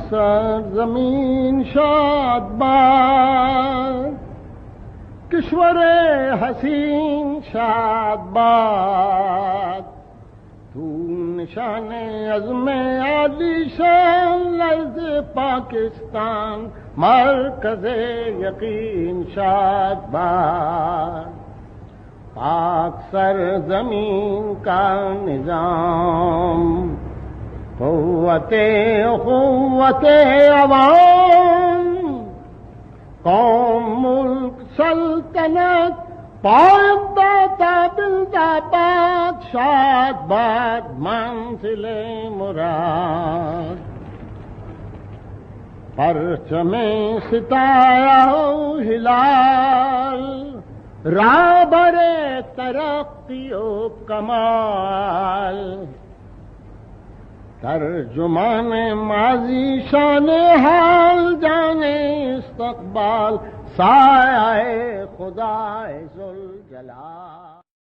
سرزمین شاد باد، کشور حسین شاد باد، تو نشان عزم عالی شان لرز پاکستان، مرکز یقین شاد باد، پاک سرزمین کا نظام، قوت عوام، قوم ملک سلطنت، پائد داتا بلدآباد، شاد باد منزل مراد، پرچم ستایا ہلال، رہبر ترقی و کمال، ترجمان ماضی شان حال، جانے استقبال، سایہ خدا ذوالجلال۔